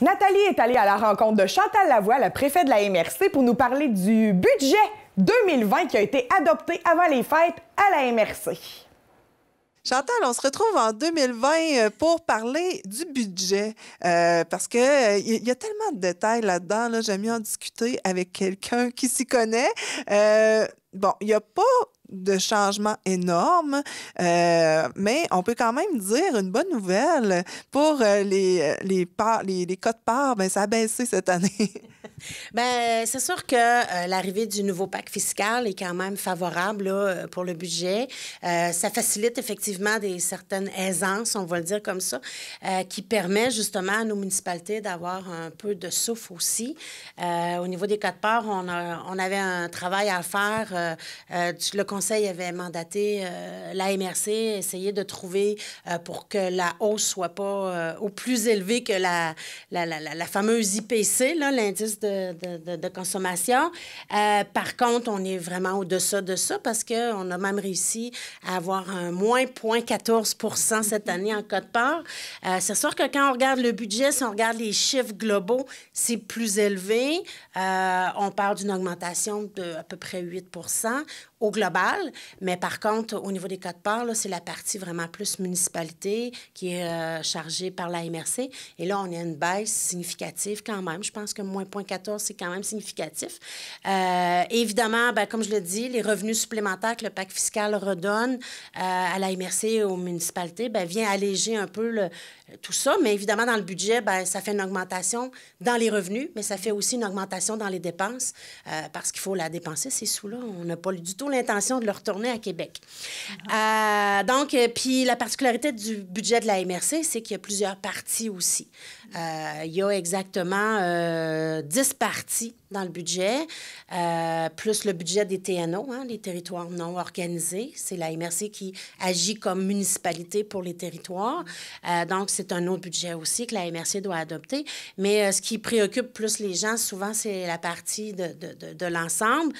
Nathalie est allée à la rencontre de Chantal Lavoie, la préfète de la MRC, pour nous parler du budget 2020 qui a été adopté avant les fêtes à la MRC. Chantal, on se retrouve en 2020 pour parler du budget parce que il y a tellement de détails là-dedans. Là, j'aime mieux en discuter avec quelqu'un qui s'y connaît. Bon, il n'y a pas de changement énorme, mais on peut quand même dire une bonne nouvelle pour les quotes-parts, ben, ça a baissé cette année. Bien, c'est sûr que l'arrivée du nouveau pacte fiscal est quand même favorable là, pour le budget. Ça facilite effectivement certaines aisances, on va le dire comme ça, qui permet justement à nos municipalités d'avoir un peu de souffle aussi. Au niveau des quotes-parts, on avait un travail à faire. Le Conseil avait mandaté la MRC, essayer de trouver pour que la hausse soit pas au plus élevée que la fameuse IPC, là, l'indice de consommation. Par contre, on est vraiment au-dessus de ça parce qu'on a même réussi à avoir un moins 0,14 % cette année en quote-part. C'est sûr que quand on regarde le budget, si on regarde les chiffres globaux, c'est plus élevé. On parle d'une augmentation de à peu près 8 % au global, mais par contre, au niveau des quotes-parts, c'est la partie vraiment plus municipalité qui est chargée par la MRC. Et là, on a une baisse significative quand même. Je pense que moins 0,14, c'est quand même significatif. Évidemment, ben, comme je le dis, les revenus supplémentaires que le pacte fiscal redonne à la MRC et aux municipalités, ben, vient alléger un peu tout ça. Mais évidemment, dans le budget, ben, ça fait une augmentation dans les revenus, mais ça fait aussi une augmentation dans les dépenses parce qu'il faut la dépenser, ces sous-là. On n'a pas du tout l'intention de le retourner à Québec. Donc, puis la particularité du budget de la MRC, c'est qu'il y a plusieurs parties aussi. Il y a exactement 10 parties dans le budget, plus le budget des TNO, hein, les territoires non organisés. C'est la MRC qui agit comme municipalité pour les territoires. Donc, c'est un autre budget aussi que la MRC doit adopter. Mais ce qui préoccupe plus les gens, souvent, c'est la partie de l'ensemble.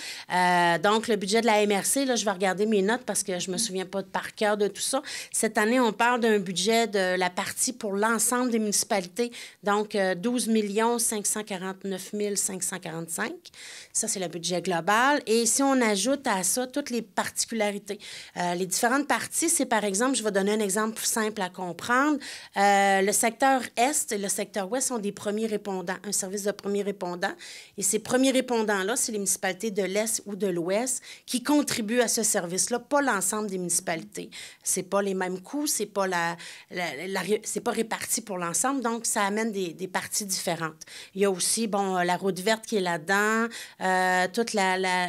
Donc, le budget de la MRC, là, je vais regarder mes notes parce que je me souviens pas par cœur de tout ça. Cette année, on parle d'un budget de la partie pour l'ensemble des municipalités. Donc, 12 549 545. Ça, c'est le budget global. Et si on ajoute à ça toutes les particularités, les différentes parties, c'est par exemple, je vais donner un exemple plus simple à comprendre. Le secteur Est et le secteur Ouest sont des premiers répondants, un service de premiers répondants. Et ces premiers répondants-là, c'est les municipalités de l'Est ou de l'Ouest qui contribuent à ce service-là, pas l'ensemble des municipalités. C'est pas les mêmes coûts, c'est pas c'est pas réparti pour l'ensemble, donc ça amène des parties différentes. Il y a aussi, bon, la route verte qui est là-dedans, toute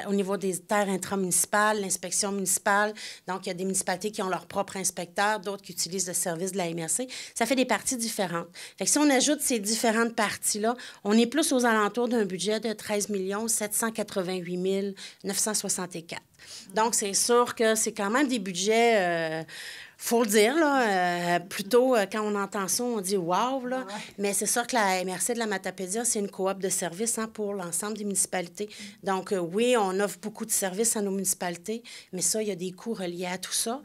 au niveau des terres intramunicipales, l'inspection municipale. Donc, il y a des municipalités qui ont leur propre inspecteur, d'autres qui utilisent le service de la MRC. Ça fait des parties différentes. Fait que si on ajoute ces différentes parties-là, on est plus aux alentours d'un budget de 13 788 964. Donc, c'est sûr que c'est quand même des budgets... faut le dire, là, plutôt quand on entend ça, on dit « wow », là. Mais c'est sûr que la MRC de la Matapédia, c'est une coop de services hein, pour l'ensemble des municipalités. Donc, oui, on offre beaucoup de services à nos municipalités, mais ça, il y a des coûts reliés à tout ça.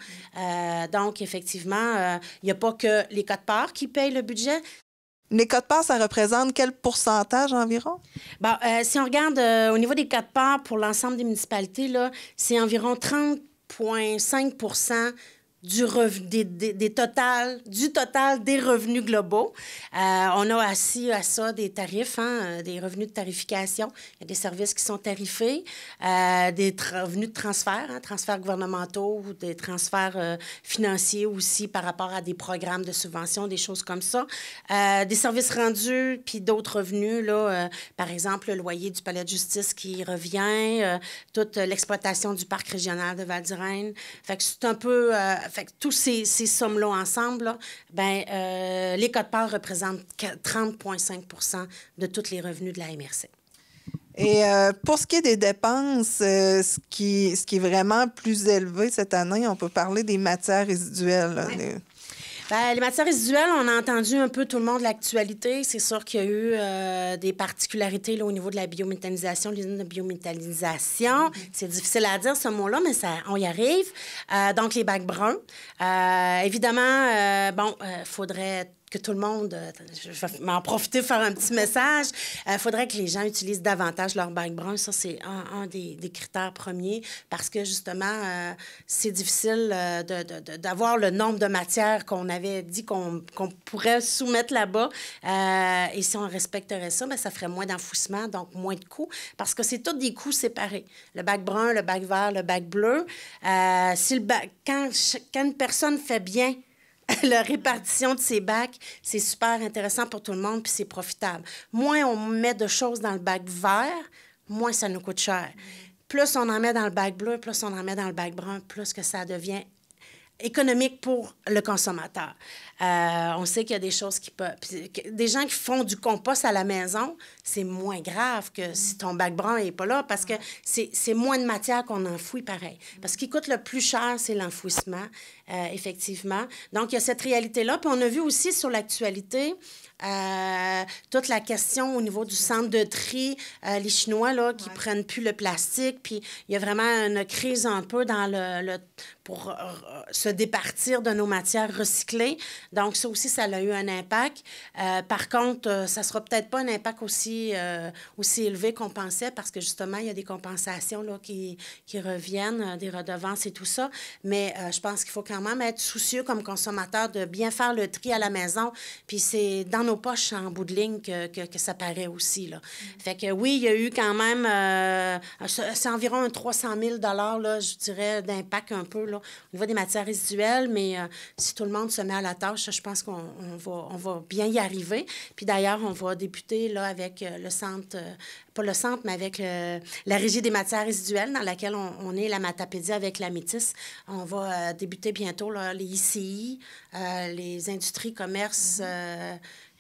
Donc, effectivement, il n'y a pas que les quotes-parts qui payent le budget. Les quotes-parts, ça représente quel pourcentage environ? Bon, si on regarde au niveau des quotes-parts pour l'ensemble des municipalités, là, c'est environ 30,5 % du total des revenus globaux. On a assis à ça des tarifs, hein, des revenus de tarification. Il y a des services qui sont tarifés, des revenus de transfert, hein, transferts gouvernementaux ou des transferts financiers aussi par rapport à des programmes de subvention, des choses comme ça. Des services rendus, puis d'autres revenus, là, par exemple, le loyer du palais de justice qui revient, toute l'exploitation du parc régional de Val-d'Irène. Fait que c'est un peu... fait que tous ces sommes-là ensemble, là, ben, les quotes-parts représentent 30,5 % de tous les revenus de la MRC. Et pour ce qui est des dépenses, ce qui est vraiment plus élevé cette année, on peut parler des matières résiduelles. Là, Bien, les matières résiduelles, on a entendu un peu tout le monde de l'actualité. C'est sûr qu'il y a eu des particularités là, au niveau de la biométhanisation, l'usine de biométhanisation. C'est difficile à dire ce mot-là, mais on y arrive. Donc, les bacs bruns. Évidemment, bon, faudrait que tout le monde, je vais m'en profiter, faire un petit message. Il faudrait que les gens utilisent davantage leur bac brun. Ça, c'est un des critères premiers parce que, justement, c'est difficile d'avoir le nombre de matières qu'on avait dit qu'on pourrait soumettre là-bas. Et si on respecterait ça, bien, ça ferait moins d'enfouissement, donc moins de coûts, parce que c'est tous des coûts séparés. Le bac brun, le bac vert, le bac bleu. Quand une personne fait bien la répartition de ces bacs, c'est super intéressant pour tout le monde, puis c'est profitable. Moins on met de choses dans le bac vert, moins ça nous coûte cher. Plus on en met dans le bac bleu, plus on en met dans le bac brun, plus que ça devient économique pour le consommateur. On sait qu'il y a des choses qui peuvent... Des gens qui font du compost à la maison, c'est moins grave que si ton bac brun n'est pas là, parce que c'est moins de matière qu'on enfouit pareil. Parce ce qui coûte le plus cher, c'est l'enfouissement, effectivement. Donc, il y a cette réalité-là. Puis on a vu aussi sur l'actualité toute la question au niveau du centre de tri, les Chinois là, qui prennent plus le plastique, puis il y a vraiment une crise un peu dans pour se départir de nos matières recyclées. Donc, ça aussi, ça a eu un impact. Par contre, ça sera peut-être pas un impact aussi élevé qu'on pensait parce que, justement, il y a des compensations là, qui reviennent, des redevances et tout ça. Mais je pense qu'il faut quand même être soucieux comme consommateur de bien faire le tri à la maison. Puis c'est dans nos poches, en bout de ligne, que ça paraît aussi, là. Fait que oui, il y a eu quand même... c'est environ un 300 000 là, je dirais, d'impact un peu, là, au niveau des matières résiduelles, mais si tout le monde se met à la tâche, je pense qu'on va bien y arriver. Puis d'ailleurs, on va débuter là, avec le centre, pas le centre, mais avec la Régie des matières résiduelles, dans laquelle on est la Matapédia avec la Métis. On va débuter bientôt là, les ICI, les industries, commerces,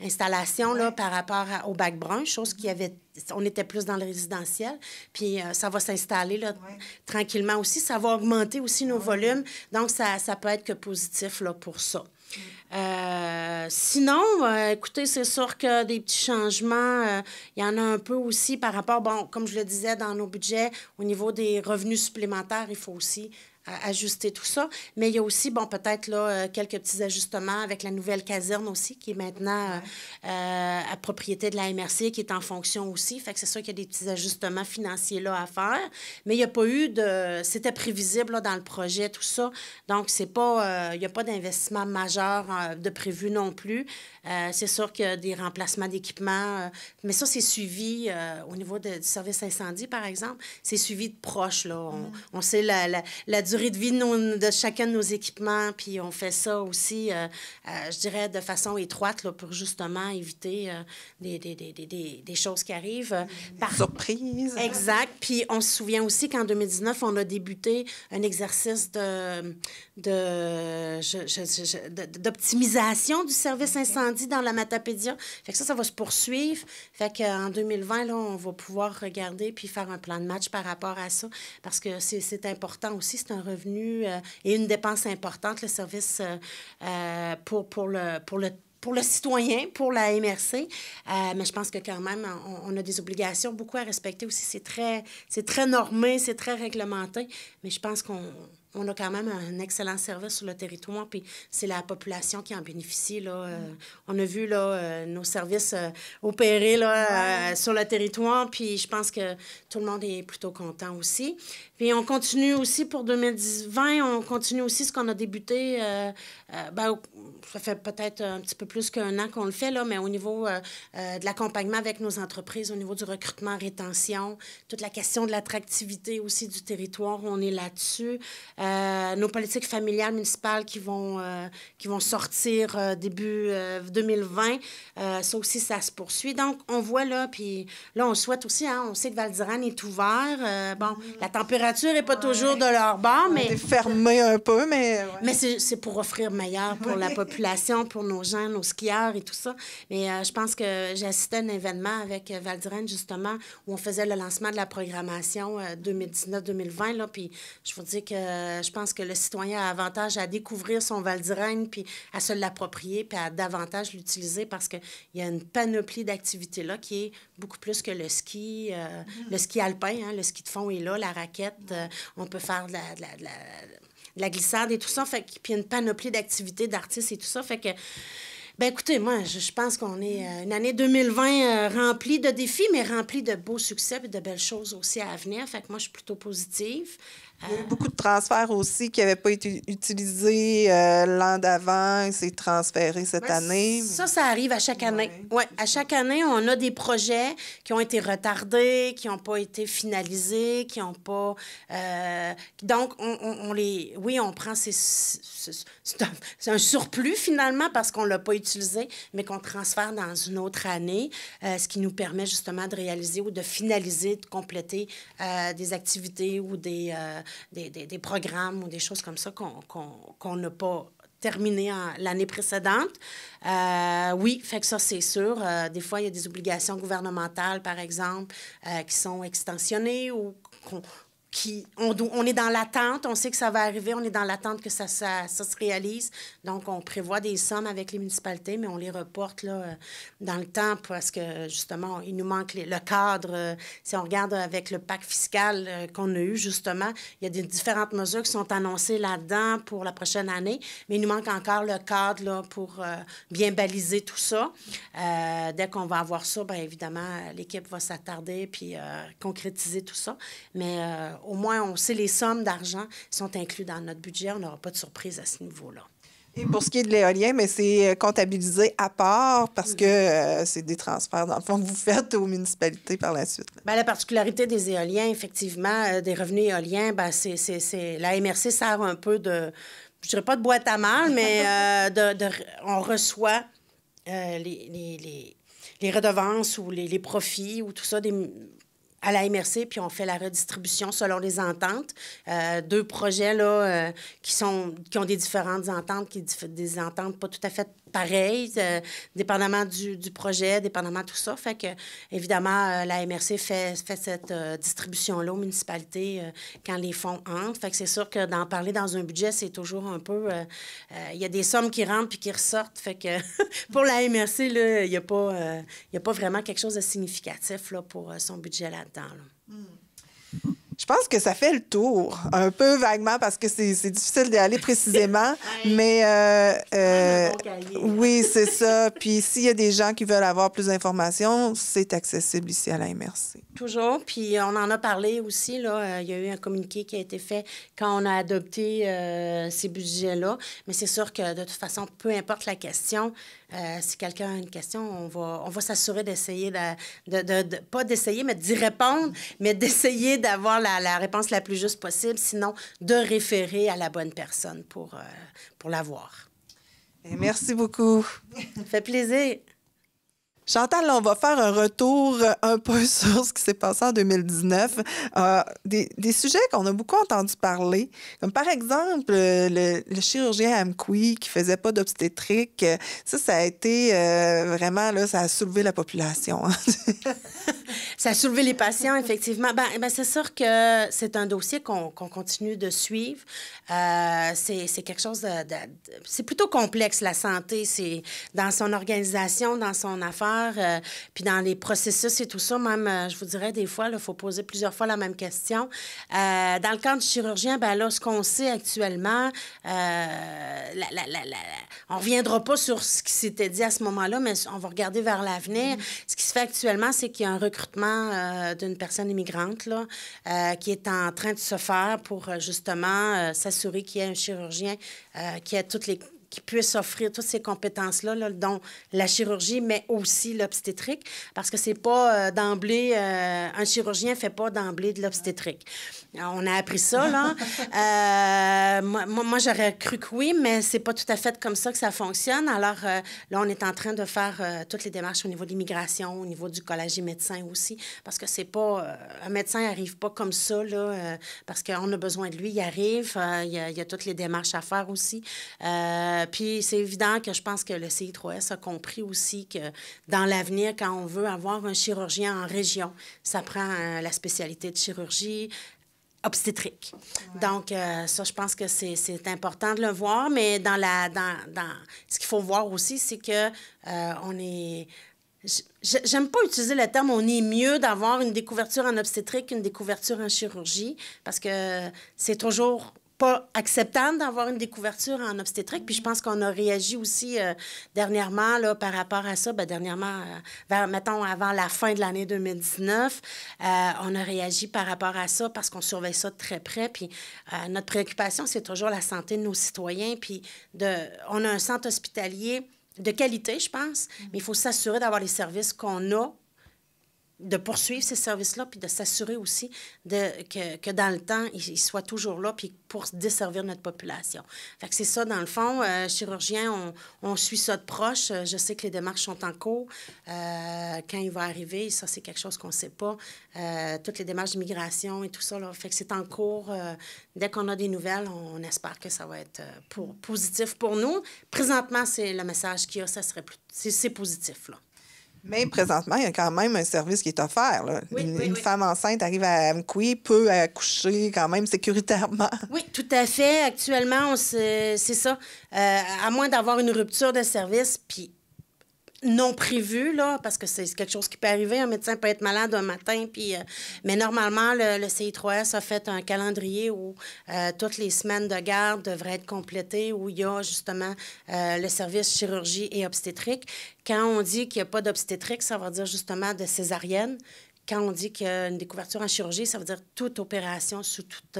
installations là, par rapport au bac brun, chose qui avait... On était plus dans le résidentiel. Puis ça va s'installer là, tranquillement aussi. Ça va augmenter aussi nos volumes. Donc, ça peut être que positif là, pour ça. Sinon, écoutez, c'est sûr que des petits changements, il y en a un peu aussi par rapport, bon, comme je le disais, dans nos budgets, au niveau des revenus supplémentaires, il faut aussi ajuster tout ça. Mais il y a aussi, bon, peut-être là, quelques petits ajustements avec la nouvelle caserne aussi, qui est maintenant à propriété de la MRC, qui est en fonction aussi. Fait que c'est sûr qu'il y a des petits ajustements financiers là à faire. Mais il n'y a pas eu de... C'était prévisible là, dans le projet, tout ça. Donc, c'est pas... il n'y a pas d'investissement majeur de prévu non plus. C'est sûr qu'il y a des remplacements d'équipements. Mais ça, c'est suivi au niveau du service incendie, par exemple. C'est suivi de proche, là. On sait la durée de vie de chacun de nos équipements, puis on fait ça aussi, je dirais, de façon étroite là, pour justement éviter des choses qui arrivent. Surprise! Exact. Puis on se souvient aussi qu'en 2019, on a débuté un exercice d'optimisation du service incendie dans la Matapédia. Fait que ça va se poursuivre. Fait qu'en 2020, là, on va pouvoir regarder puis faire un plan de match par rapport à ça, parce que c'est important aussi. C'est un revenu et une dépense importante, le service pour le citoyen, pour la MRC. Mais je pense que quand même, on a des obligations beaucoup à respecter aussi. C'est très normé, c'est très réglementé, mais je pense qu'on a quand même un excellent service sur le territoire, puis c'est la population qui en bénéficie, là. On a vu, là, nos services opérer, là, sur le territoire, puis je pense que tout le monde est plutôt content aussi. Puis on continue aussi pour 2020, on continue aussi ce qu'on a débuté, ça fait peut-être un petit peu plus qu'un an qu'on le fait, là, mais au niveau de l'accompagnement avec nos entreprises, au niveau du recrutement, rétention, toute la question de l'attractivité aussi du territoire, on est là-dessus. Nos politiques familiales municipales qui vont sortir début 2020, ça aussi, ça se poursuit. Donc, on voit là, puis là, on souhaite aussi, hein, on sait que Val-d'Iran est ouvert. Bon, la température n'est pas toujours de leur bord, mais... On est fermé un peu, mais... Ouais. Mais c'est pour offrir meilleur pour la population, pour nos gens, nos skieurs et tout ça. Mais je pense que j'ai assisté à un événement avec Val-d'Iran, justement, où on faisait le lancement de la programmation 2019-2020, là, puis je vous dis que je pense que le citoyen a avantage à découvrir son Val-d'Iran, puis à se l'approprier, puis à davantage l'utiliser, parce qu'il y a une panoplie d'activités là qui est beaucoup plus que le ski alpin, hein, le ski de fond est là, la raquette, on peut faire de la glissade et tout ça, fait, puis il y a une panoplie d'activités, d'artistes et tout ça, fait que Bien, écoutez, moi, je pense qu'on est une année 2020 remplie de défis, mais remplie de beaux succès et de belles choses aussi à venir. Fait que moi, je suis plutôt positive. Il y a eu beaucoup de transferts aussi qui n'avaient pas été utilisés l'an d'avant. C'est transféré cette année. Ça arrive à chaque année. Ouais, à chaque année, on a des projets qui ont été retardés, qui n'ont pas été finalisés, qui n'ont pas... donc, on les... Oui, on prend c'est un surplus, finalement, parce qu'on ne l'a pas utilisé, mais qu'on transfère dans une autre année, ce qui nous permet justement de réaliser ou de finaliser, de compléter des activités ou des programmes ou des choses comme ça qu'on n'a pas terminé l'année précédente. Oui, fait que ça, c'est sûr. Des fois, il y a des obligations gouvernementales, par exemple, qui sont extensionnées ou on est dans l'attente, on sait que ça va arriver, on est dans l'attente que ça se réalise. Donc, on prévoit des sommes avec les municipalités, mais on les reporte là, dans le temps parce que, justement, il nous manque le cadre. Si on regarde avec le pacte fiscal qu'on a eu, justement, il y a des différentes mesures qui sont annoncées là-dedans pour la prochaine année, mais il nous manque encore le cadre là, pour bien baliser tout ça. Dès qu'on va avoir ça, bien évidemment, l'équipe va s'attarder puis concrétiser tout ça. Mais au moins, on sait les sommes d'argent sont inclus dans notre budget. On n'aura pas de surprise à ce niveau-là. Et pour ce qui est de l'éolien, mais c'est comptabilisé à part parce que c'est des transferts, dans le fond, que vous faites aux municipalités par la suite. Bien, la particularité des éoliens, effectivement, des revenus éoliens, bien, la MRC sert un peu de, je dirais pas de boîte à mal, mais on reçoit les redevances ou les profits ou tout ça à la MRC, puis on fait la redistribution selon les ententes. Deux projets là, qui ont des différentes ententes, des ententes pas tout à fait pareilles, dépendamment du projet, dépendamment de tout ça. Fait que, évidemment, la MRC fait cette distribution-là aux municipalités quand les fonds entrent. Fait que c'est sûr que d'en parler dans un budget, c'est toujours un peu... Il y a des sommes qui rentrent puis qui ressortent. Fait que pour la MRC, là, il n'y a pas vraiment quelque chose de significatif là, pour son budget là-dedans. Là. Je pense que ça fait le tour, un peu vaguement, parce que c'est difficile d'y aller précisément. Mais oui, c'est ça. Puis s'il y a des gens qui veulent avoir plus d'informations, c'est accessible ici à la MRC. Toujours. Puis on en a parlé aussi. Là, il y a eu un communiqué qui a été fait quand on a adopté ces budgets-là. Mais c'est sûr que de toute façon, peu importe la question, si quelqu'un a une question, on va s'assurer d'essayer pas d'essayer, mais d'y répondre, mais d'essayer d'avoir la réponse la plus juste possible, sinon de référer à la bonne personne pour l'avoir. Merci beaucoup. Ça fait plaisir. Chantal, là, on va faire un retour un peu sur ce qui s'est passé en 2019. Des sujets qu'on a beaucoup entendu parler, comme par exemple le chirurgien Amqui qui faisait pas d'obstétrique. Ça a été vraiment, là, ça a soulevé la population. Ça a soulevé les patients, effectivement. Ben, c'est sûr que c'est un dossier qu'on continue de suivre. C'est quelque chose c'est plutôt complexe, la santé. C'est dans son organisation, dans son affaire, puis dans les processus et tout ça. Même, je vous dirais, des fois, il faut poser plusieurs fois la même question. Dans le cas du chirurgien, ben là, ce qu'on sait actuellement, on ne reviendra pas sur ce qui s'était dit à ce moment-là, mais on va regarder vers l'avenir. Ce qui se fait actuellement, c'est qu'il y a un recrutement d'une personne immigrante là, qui est en train de se faire pour justement s'assurer qu'il y ait un chirurgien qui puisse offrir toutes ces compétences-là, là, dont la chirurgie, mais aussi l'obstétrique, parce que c'est pas d'emblée... un chirurgien fait pas d'emblée de l'obstétrique. On a appris ça, là. Moi, j'aurais cru que oui, mais c'est pas tout à fait comme ça que ça fonctionne. Alors, là, on est en train de faire toutes les démarches au niveau de l'immigration, au niveau du collège des médecins aussi, parce que c'est pas... un médecin n'arrive pas comme ça, là, parce qu'on a besoin de lui. Il arrive, il y a toutes les démarches à faire aussi. Puis c'est évident que je pense que le CI3S a compris aussi que dans l'avenir, quand on veut avoir un chirurgien en région, ça prend la spécialité de chirurgie obstétrique. Ouais. Donc, ça, je pense que c'est important de le voir, mais dans ce qu'il faut voir aussi, c'est que on est... J'aime pas utiliser le terme « on est mieux d'avoir une découverture en obstétrique qu'une découverture en chirurgie » parce que c'est toujours pas acceptable d'avoir une découverture en obstétrique. Puis je pense qu'on a réagi aussi dernièrement là, par rapport à ça. Bien, dernièrement, mettons, avant la fin de l'année 2019, on a réagi par rapport à ça parce qu'on surveille ça de très près. Puis notre préoccupation, c'est toujours la santé de nos citoyens. Puis on a un centre hospitalier de qualité, je pense, mais il faut s'assurer d'avoir les services qu'on a, de poursuivre ces services-là, puis de s'assurer aussi que dans le temps, ils soient toujours là, puis pour desservir notre population. Fait que c'est ça, dans le fond. Chirurgien, on suit ça de proche. Je sais que les démarches sont en cours. Quand il va arriver, ça, c'est quelque chose qu'on ne sait pas. Toutes les démarches d'immigration et tout ça, là. Fait que c'est en cours. Dès qu'on a des nouvelles, on espère que ça va être positif pour nous. Présentement, c'est le message qu'il y a, ça serait c'est positif, là. Mais présentement, il y a quand même un service qui est offert. Là. Oui, une femme enceinte arrive à Amqui, peut accoucher quand même sécuritairement. Oui, tout à fait. Actuellement, c'est ça. À moins d'avoir une rupture de service, puis non prévu, là, parce que c'est quelque chose qui peut arriver. Un médecin peut être malade un matin, puis... mais normalement, le CI3S a fait un calendrier où toutes les semaines de garde devraient être complétées, où il y a justement le service chirurgie et obstétrique. Quand on dit qu'il n'y a pas d'obstétrique, ça veut dire justement de césarienne. Quand on dit qu'il y a une découverture en chirurgie, ça veut dire toute opération sous toute...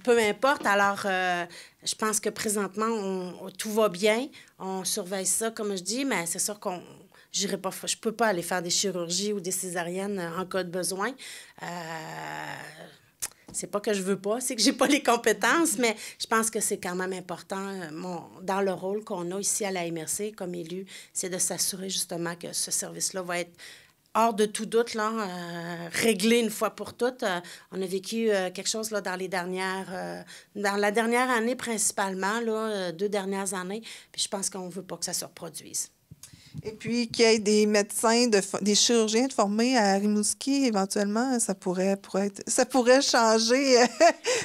peu importe. Alors, je pense que présentement, tout va bien. On surveille ça, comme je dis, mais c'est sûr qu'on... Je ne peux pas aller faire des chirurgies ou des césariennes en cas de besoin. C'est pas que je veux pas, c'est que j'ai pas les compétences, mais je pense que c'est quand même important. Dans le rôle qu'on a ici à la MRC, comme élu, c'est de s'assurer justement que ce service-là va être hors de tout doute, là, réglé une fois pour toutes. On a vécu quelque chose là, dans la dernière année principalement, là, 2 dernières années, puis je pense qu'on ne veut pas que ça se reproduise. Et puis, qu'il y ait des médecins, des chirurgiens formés à Rimouski, éventuellement, ça pourrait changer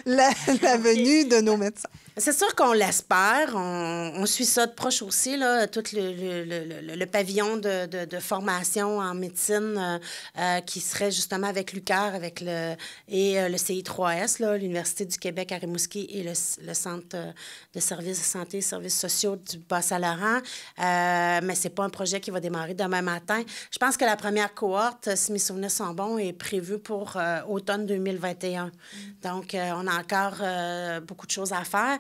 la venue de nos médecins. C'est sûr qu'on l'espère. On suit ça de proche aussi, là, tout le pavillon de formation en médecine qui serait justement avec l'UQAR et le CI3S, là, l'Université du Québec à Rimouski et le Centre de services de santé et services sociaux du Bas-Saint-Laurent. Mais c'est pas un projet qui va démarrer demain matin. Je pense que la première cohorte, si mes souvenirs sont bons, est prévue pour automne 2021. Donc, on a encore beaucoup de choses à faire.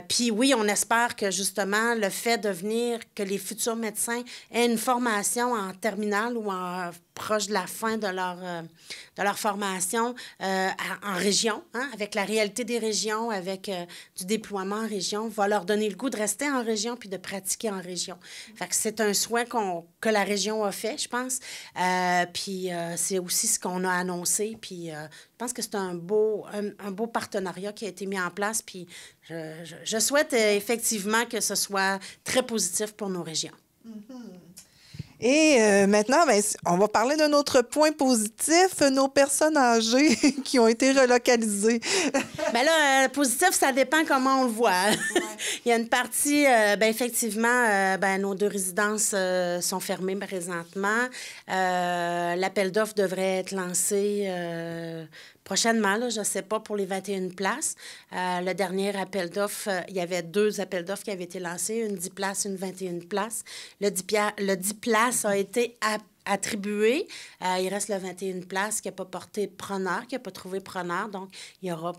Puis oui, on espère que justement le fait que les futurs médecins aient une formation en terminale ou proche de la fin de leur formation en région, hein, avec la réalité des régions, avec du déploiement en région, va leur donner le goût de rester en région puis de pratiquer en région. Fait que c'est un souhait que la région a fait, je pense. Puis c'est aussi ce qu'on a annoncé. Puis je pense que c'est un beau partenariat qui a été mis en place. Puis je souhaite effectivement que ce soit très positif pour nos régions. Mm-hmm. Et maintenant, on va parler d'un autre point positif, nos personnes âgées qui ont été relocalisées. Bien là, positif, ça dépend comment on le voit. Ouais. Il y a une partie, effectivement, nos 2 résidences sont fermées présentement. L'appel d'offres devrait être lancé prochainement, là, je ne sais pas, pour les 21 places. Le dernier appel d'offres, il y avait 2 appels d'offres qui avaient été lancés, une 10 places, une 21 places. Le 10 places a été attribué. Il reste le 21 places qui n'a pas porté preneur, qui n'a pas trouvé preneur. Donc, il y aura...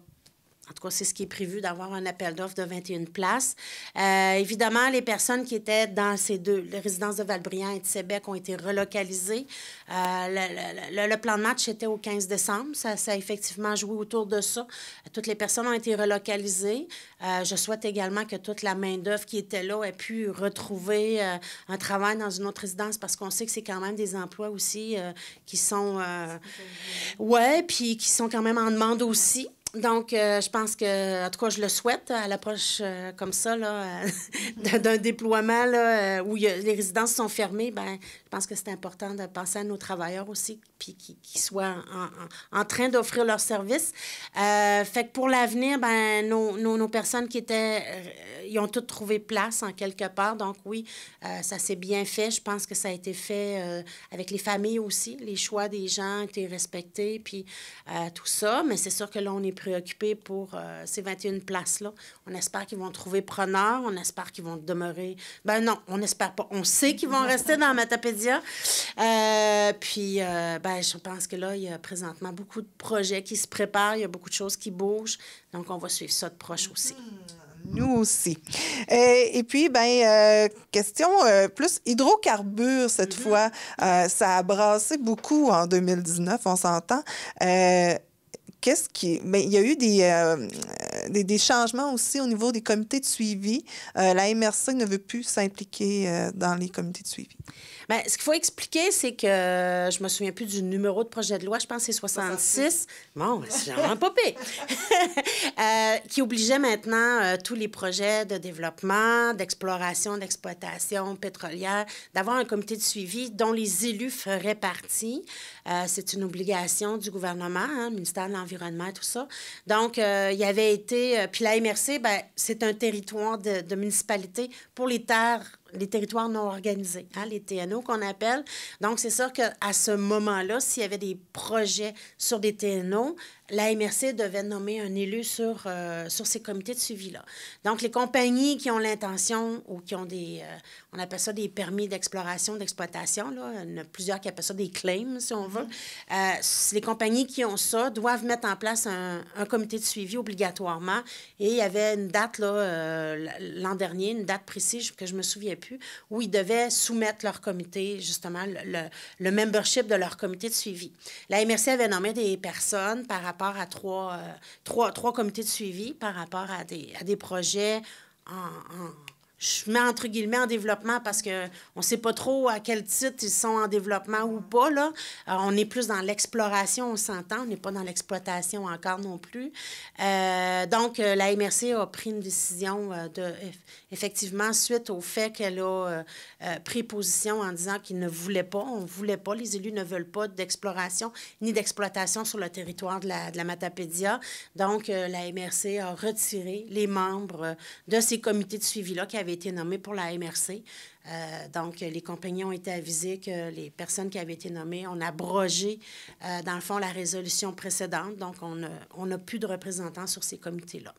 En tout cas, c'est ce qui est prévu d'avoir un appel d'offres de 21 places. Évidemment, les personnes qui étaient dans les résidences de Val-Briand et de Sébec ont été relocalisées. Le plan de match était au 15 décembre. Ça a effectivement joué autour de ça. Toutes les personnes ont été relocalisées. Je souhaite également que toute la main-d'œuvre qui était là ait pu retrouver un travail dans une autre résidence parce qu'on sait que c'est quand même des emplois aussi qui sont... puis qui sont quand même en demande aussi. Donc, je pense que, en tout cas, je le souhaite à l'approche comme ça, là, d'un déploiement là, où les résidences sont fermées. Je pense que c'est important de penser à nos travailleurs aussi, puis qui soient en train d'offrir leurs services. Fait que pour l'avenir, nos personnes qui étaient... ils ont toutes trouvé place en quelque part. Donc, oui, ça s'est bien fait. Je pense que ça a été fait avec les familles aussi. Les choix des gens ont été respectés, puis tout ça. Mais c'est sûr que là, on est préoccupés pour ces 21 places-là. On espère qu'ils vont trouver preneur. On espère qu'ils vont demeurer... Ben non, on n'espère pas. On sait qu'ils vont rester dans Matapédia. Puis, je pense que là, il y a présentement beaucoup de projets qui se préparent. Il y a beaucoup de choses qui bougent. Donc, on va suivre ça de proche aussi. Nous aussi. Et puis, question plus hydrocarbures cette fois. Ça a brassé beaucoup en 2019, on s'entend. Qu'est-ce qui... il y a eu des changements aussi au niveau des comités de suivi. La MRC ne veut plus s'impliquer dans les comités de suivi. Bien, ce qu'il faut expliquer, c'est que je me souviens plus du numéro de projet de loi, je pense que c'est 66. Bon, c'est vraiment pas pire. Qui obligeait maintenant tous les projets de développement, d'exploration, d'exploitation pétrolière, d'avoir un comité de suivi dont les élus feraient partie. C'est une obligation du gouvernement, le ministère de l'Environnement et tout ça. Donc, il y avait été... puis la MRC, c'est un territoire de municipalité pour les terres, les territoires non organisés, les TNO qu'on appelle. Donc, c'est sûr qu'à ce moment-là, s'il y avait des projets sur des TNO, la MRC devait nommer un élu sur ces comités de suivi-là. Donc, les compagnies qui ont l'intention ou qui ont on appelle ça des permis d'exploration, d'exploitation, là. Il y en a plusieurs qui appellent ça des claims, si on veut. Les compagnies qui ont ça doivent mettre en place un comité de suivi obligatoirement. Et il y avait une date, là, l'an dernier, une date précise que je me souviens plus, où ils devaient soumettre leur comité, justement, le membership de leur comité de suivi. La MRC avait nommé des personnes par rapport à trois comités de suivi, par rapport à des projets je mets entre guillemets en développement parce qu'on ne sait pas trop à quel titre ils sont en développement ou pas, là. On est plus dans l'exploration, on s'entend, on n'est pas dans l'exploitation encore non plus. Donc, la MRC a pris une décision effectivement, suite au fait qu'elle a pris position en disant qu'ils ne voulaient pas, on ne voulait pas, les élus ne veulent pas d'exploration ni d'exploitation sur le territoire de la Matapédia. Donc, la MRC a retiré les membres de ces comités de suivi-là qui avaient été nommés pour la MRC. Donc, les compagnies ont été avisées que les personnes qui avaient été nommées, on a abrogé, dans le fond, la résolution précédente. Donc, on n'a plus de représentants sur ces comités-là.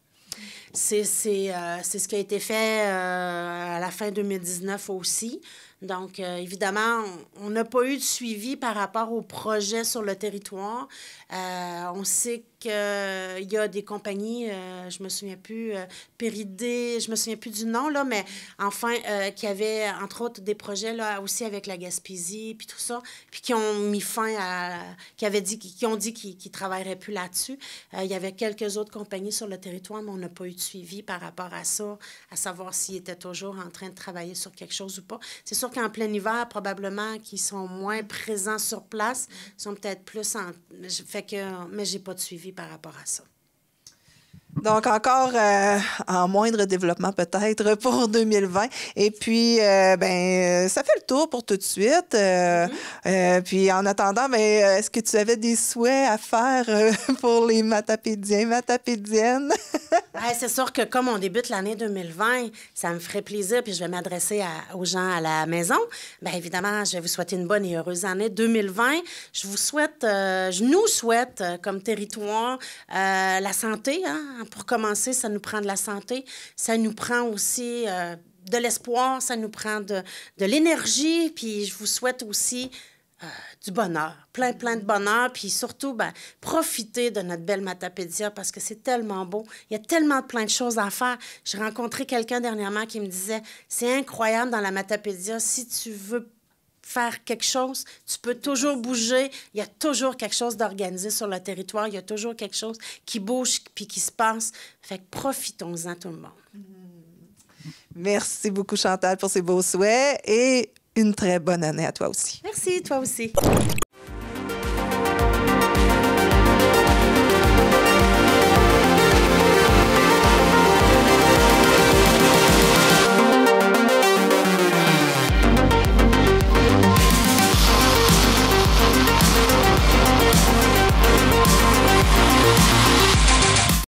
C'est ce qui a été fait à la fin 2019 aussi. Donc, évidemment, on n'a pas eu de suivi par rapport aux projets sur le territoire. On sait qu'il y a des compagnies, je me souviens plus, Péridé, je me souviens plus du nom, là, mais enfin, qui avaient, entre autres, des projets là, aussi avec la Gaspésie, puis tout ça, puis qui ont mis fin à... qui ont dit qu'ils ne travailleraient plus là-dessus. Il y avait quelques autres compagnies sur le territoire, mais on n'a pas eu de suivi par rapport à ça, à savoir s'ils étaient toujours en train de travailler sur quelque chose ou pas. C'est sûr qu'en plein hiver, probablement qu'ils sont moins présents sur place, sont peut-être plus en... mais j'ai pas de suivi par rapport à ça. Donc, encore en moindre développement peut-être pour 2020. Et puis, ça fait le tour pour tout de suite. Puis, en attendant, est-ce que tu avais des souhaits à faire pour les Matapédiens, Matapédiennes? C'est sûr que comme on débute l'année 2020, ça me ferait plaisir, puis je vais m'adresser aux gens à la maison. Bien évidemment, je vais vous souhaiter une bonne et heureuse année 2020. Je nous souhaite, comme territoire, la santé, Pour commencer, ça nous prend de la santé. Ça nous prend aussi de l'espoir. Ça nous prend de l'énergie. Puis je vous souhaite aussi du bonheur. Plein de bonheur. Puis surtout, profitez de notre belle Matapédia parce que c'est tellement beau. Il y a tellement plein de choses à faire. J'ai rencontré quelqu'un dernièrement qui me disait, c'est incroyable dans la Matapédia, si tu veux faire quelque chose, tu peux toujours bouger. Il y a toujours quelque chose d'organisé sur le territoire. Il y a toujours quelque chose qui bouge puis qui se passe. Fait que profitons-en tout le monde. Merci beaucoup, Chantal, pour ces beaux souhaits et une très bonne année à toi aussi. Merci, toi aussi.